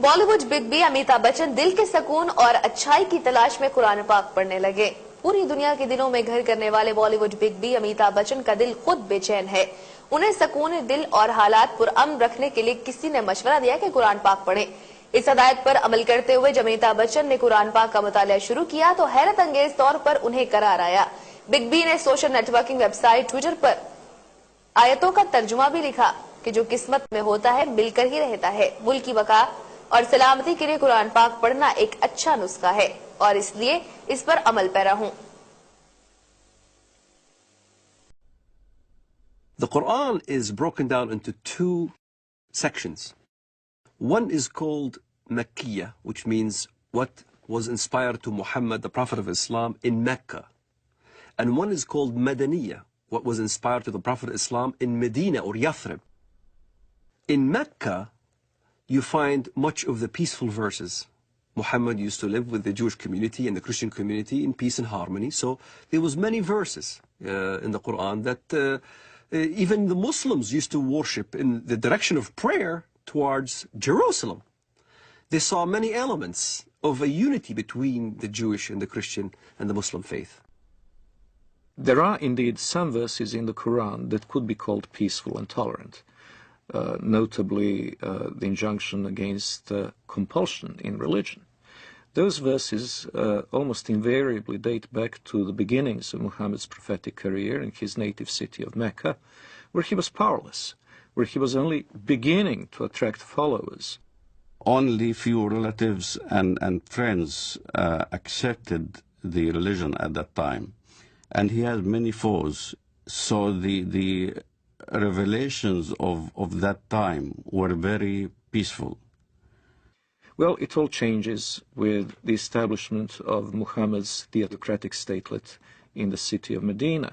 Bollywood big B Amitabh Bachchan दिल के सुकून और अच्छाई की तलाश में कुरान पाक पढ़ने लगे। पूरी दुनिया के दिलों में घर करने वाले बॉलीवुड बिग बी अमिताभ बच्चन का दिल खुद बेचैन है। उन्हें सुकून दिल और हालात पुरअमन रखने के लिए किसी ने मशवरा दिया कि कुरान पाक पढ़ें। इस हदायत पर अमल करते हुए जब अमिताभ बच्चन ने कुरान पाक का मुतालिया शुरू किया तो हैरत अंगेज तौर पर उन्हें करार आया। बिग बी ने सोशल नेटवर्किंग वेबसाइट ट्विटर पर आयतों का तर्जुमा भी लिखा कि जो किस्मत में होता है मिलकर ही रहता है। मुल्क की बका और सलामती के लिए कुरान पाक पढ़ना एक अच्छा नुस्खा है और इसलिए इस पर अमल पैरा हूं। The Quran is broken down into two sections. One is called Makkiyah, which means what was inspired to Muhammad, the Prophet of Islam, in Mecca. And one is called Madaniyah, what was inspired to the Prophet of Islam in Medina or Yathrib. In Mecca, you find much of the peaceful verses. Muhammad used to live with the Jewish community and the Christian community in peace and harmony. So there was many verses in the Quran that even the Muslims used to worship in the direction of prayer towards Jerusalem. They saw many elements of a unity between the Jewish and the Christian and the Muslim faith. There are indeed some verses in the Quran that could be called peaceful and tolerant. Notably the injunction against compulsion in religion. Those verses almost invariably date back to the beginnings of Muhammad's prophetic career in his native city of Mecca, where he was powerless, where he was only beginning to attract followers. Only few relatives and friends accepted the religion at that time, and he had many foes, so the revelations of that time were very peaceful. Well, it all changes with the establishment of Muhammad's theocratic statelet in the city of Medina.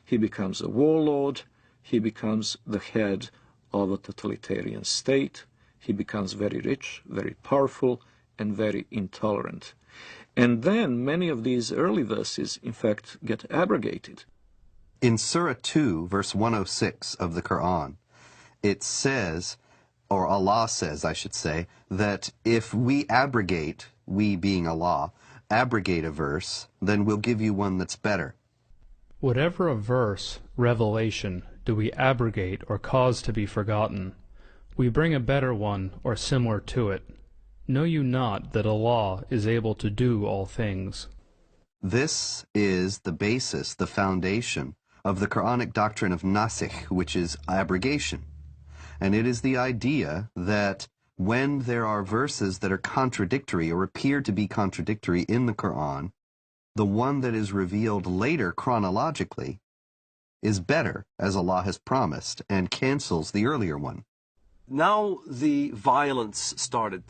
He becomes a warlord, he becomes the head of a totalitarian state, he becomes very rich, very powerful, and very intolerant. And then many of these early verses, in fact, get abrogated. In Surah 2, verse 106 of the Quran, it says, or Allah says, I should say, that if we abrogate, we being Allah, abrogate a verse, then we'll give you one that's better. Whatever a verse, revelation, do we abrogate or cause to be forgotten, we bring a better one or similar to it. Know you not that Allah is able to do all things? This is the basis, the foundation of the Quranic doctrine of nasikh, which is abrogation. And it is the idea that when there are verses that are contradictory or appear to be contradictory in the Quran, the one that is revealed later chronologically is better, as Allah has promised, and cancels the earlier one. Now the violence started.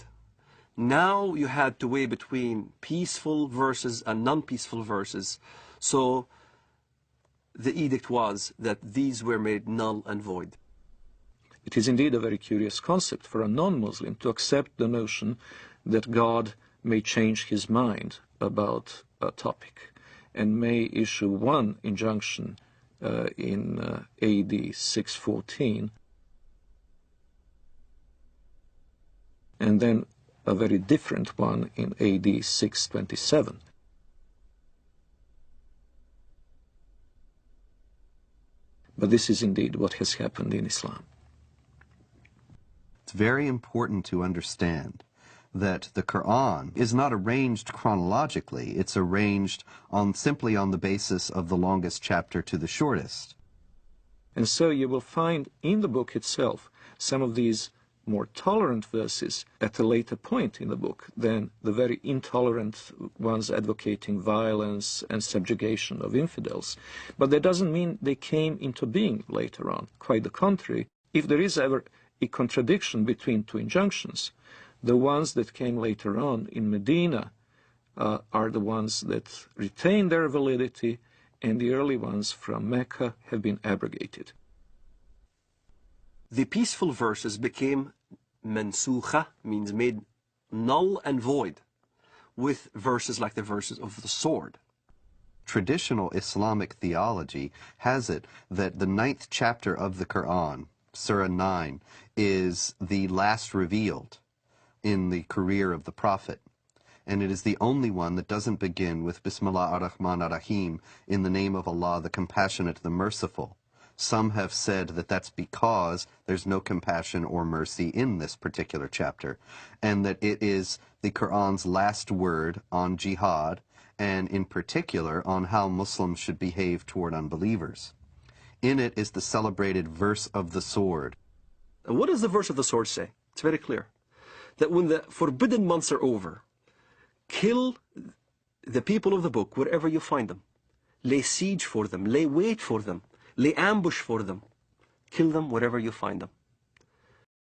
Now you had to weigh between peaceful verses and non-peaceful verses. So the edict was that these were made null and void. It is indeed a very curious concept for a non-Muslim to accept the notion that God may change his mind about a topic and may issue one injunction in AD 614 and then a very different one in AD 627. But this is indeed what has happened in Islam. It's very important to understand that the Quran is not arranged chronologically. It's arranged simply on the basis of the longest chapter to the shortest. And so you will find in the book itself some of these more tolerant verses at a later point in the book than the very intolerant ones advocating violence and subjugation of infidels. But that doesn't mean they came into being later on. Quite the contrary. If there is ever a contradiction between two injunctions, the ones that came later on in Medina are the ones that retain their validity, and the early ones from Mecca have been abrogated. The peaceful verses became mansukha, means made null and void, with verses like the verses of the sword. Traditional Islamic theology has it that the 9th chapter of the Quran, Surah 9, is the last revealed, in the career of the Prophet. And it is the only one that doesn't begin with Bismillah ar-Rahman ar-Rahim, in the name of Allah, the Compassionate, the Merciful. Some have said that that's because there's no compassion or mercy in this particular chapter, and that it is the Quran's last word on jihad, and in particular on how Muslims should behave toward unbelievers. In it is the celebrated verse of the sword. And what does the verse of the sword say? It's very clear. That when the forbidden months are over, kill the people of the book wherever you find them. Lay siege for them, lay wait for them, lay ambush for them. Kill them wherever you find them.